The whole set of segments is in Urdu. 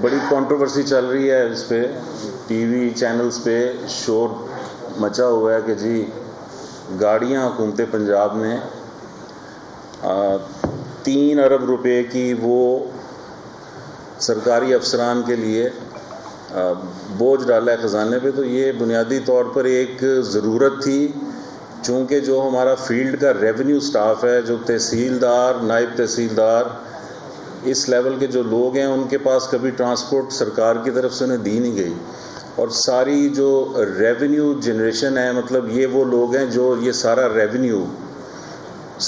بڑی کنٹروورسی چل رہی ہے اس پہ، ٹی وی چینلز پہ شور مچا ہوا ہے کہ جی گاڑیاں حکومت پنجاب نے 3 ارب روپے کی وہ سرکاری افسران کے لیے بوجھ ڈالا ہے خزانے پہ. تو یہ بنیادی طور پر ایک ضرورت تھی، چونکہ جو ہمارا فیلڈ کا ریونیو سٹاف ہے، جو تحصیلدار، نائب تحصیلدار، اس لیول کے جو لوگ ہیں، ان کے پاس کبھی ٹرانسپورٹ سرکار کی طرف سے انہیں دی نہیں گئی. اور ساری جو ریونیو جنریشن ہے، مطلب یہ وہ لوگ ہیں جو یہ سارا ریونیو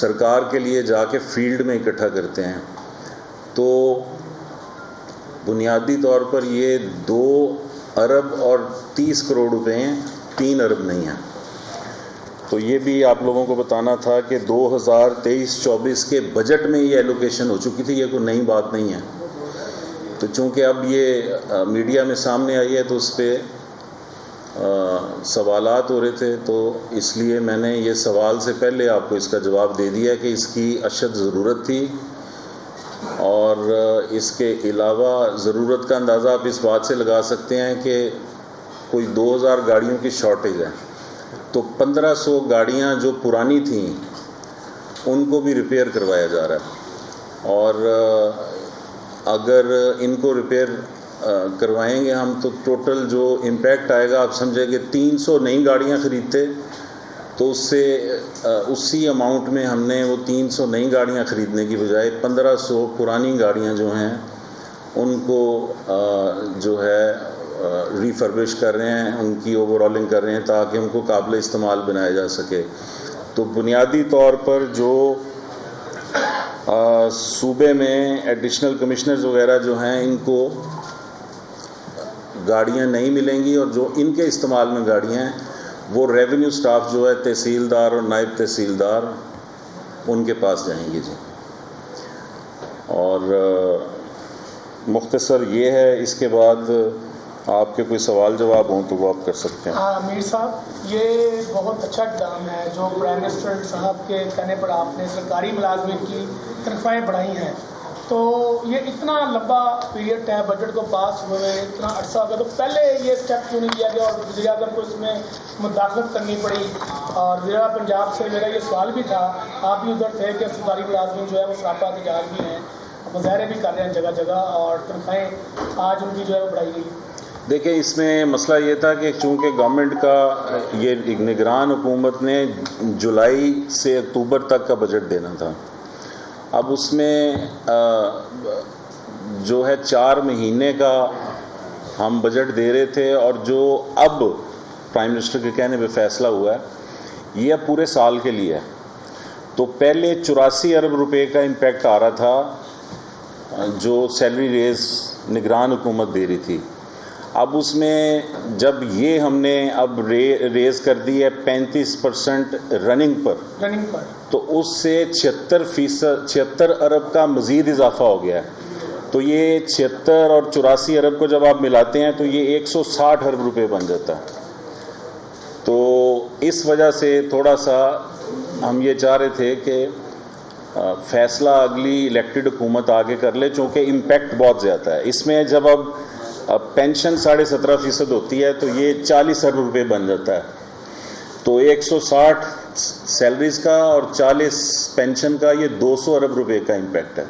سرکار کے لیے جا کے فیلڈ میں اکٹھا کرتے ہیں. تو بنیادی طور پر یہ 2 ارب اور 30 کروڑ روپے ہیں، 3 ارب نہیں ہیں. تو یہ بھی آپ لوگوں کو بتانا تھا کہ 2023-24 کے بجٹ میں یہ ایلوکیشن ہو چکی تھی، یہ کوئی نئی بات نہیں ہے. تو چونکہ اب یہ میڈیا میں سامنے آئی ہے تو اس پہ سوالات ہو رہے تھے، تو اس لیے میں نے یہ سوال سے پہلے آپ کو اس کا جواب دے دیا کہ اس کی اشد ضرورت تھی. اور اس کے علاوہ ضرورت کا اندازہ آپ اس بات سے لگا سکتے ہیں کہ کوئی 2000 گاڑیوں کی شارٹیج ہے، تو 1500 گاڑیاں جو پرانی تھیں ان کو بھی ریپیئر کروایا جا رہا ہے. اور اگر ان کو ریپیئر کروائیں گے ہم تو ٹوٹل جو امپیکٹ آئے گا، آپ سمجھیں کہ 300 نئی گاڑیاں خریدتے تو اس سے اسی اماؤنٹ میں ہم نے وہ 300 نئی گاڑیاں خریدنے کی بجائے 1500 پرانی گاڑیاں جو ہیں ان کو جو ہے ریفربش کر رہے ہیں، ان کی اوور ہالنگ کر رہے ہیں تاکہ ان کو قابل استعمال بنایا جا سکے. تو بنیادی طور پر جو صوبے میں ایڈیشنل کمشنرز وغیرہ جو ہیں ان کو گاڑیاں نہیں ملیں گی، اور جو ان کے استعمال میں گاڑیاں ہیں وہ ریونیو سٹاف جو ہے تحصیلدار اور نائب تحصیلدار ان کے پاس جائیں گی. جی اور مختصر یہ ہے، اس کے بعد آپ کے کوئی سوال جواب ہوں تو وہ آپ کر سکتے ہیں. امیر صاحب، یہ بہت اچھا اقدام ہے جو پرائم منسٹر صاحب کے کہنے پر آپ نے سرکاری ملازمین کی تنخواہیں بڑھائی ہیں. تو یہ اتنا لمبا پیریڈ ہے بجٹ کو پاس ہوئے، اتنا عرصہ ہو گیا، تو پہلے یہ اسٹیپ کیوں نہیں لیا گیا اور وزیر اعظم کو اس میں مداخلت کرنی پڑی؟ اور وزیر پنجاب سے میرا یہ سوال بھی تھا، آپ بھی ادھر تھے، کہ سرکاری ملازمین جو ہے وہ سراپا احتجاج بھی ہیں، مظاہرے بھی کر رہے ہیں جگہ جگہ، اور تنخواہیں آج ان کی جو ہے وہ بڑھائی گئی. دیکھیں، اس میں مسئلہ یہ تھا کہ چونکہ گورنمنٹ کا یہ نگران حکومت نے جولائی سے اکتوبر تک کا بجٹ دینا تھا. اب اس میں جو ہے 4 مہینے کا ہم بجٹ دے رہے تھے، اور جو اب پرائم منسٹر کے کہنے پہ فیصلہ ہوا ہے یہ اب پورے سال کے لیے ہے. تو پہلے 84 ارب روپے کا امپیکٹ آ رہا تھا جو سیلری ریز نگران حکومت دے رہی تھی. اب اس میں جب یہ ہم نے اب ریز کر دی ہے 35% رننگ پر، تو اس سے 76 ارب کا مزید اضافہ ہو گیا ہے. تو یہ 76 اور 84 ارب کو جب آپ ملاتے ہیں تو یہ 160 ارب روپے بن جاتا ہے. تو اس وجہ سے تھوڑا سا ہم یہ چاہ رہے تھے کہ فیصلہ اگلی الیکٹڈ حکومت آگے کر لے، چونکہ امپیکٹ بہت زیادہ ہے اس میں. جب اب پینشن 17.5% ہوتی ہے تو یہ 40 ارب روپے بن جاتا ہے. تو 160 سیلریز کا اور 40 پینشن کا، یہ 200 ارب روپے کا امپیکٹ ہے.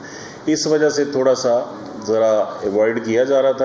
اس وجہ سے تھوڑا سا ذرا ایوائڈ کیا جا رہا تھا.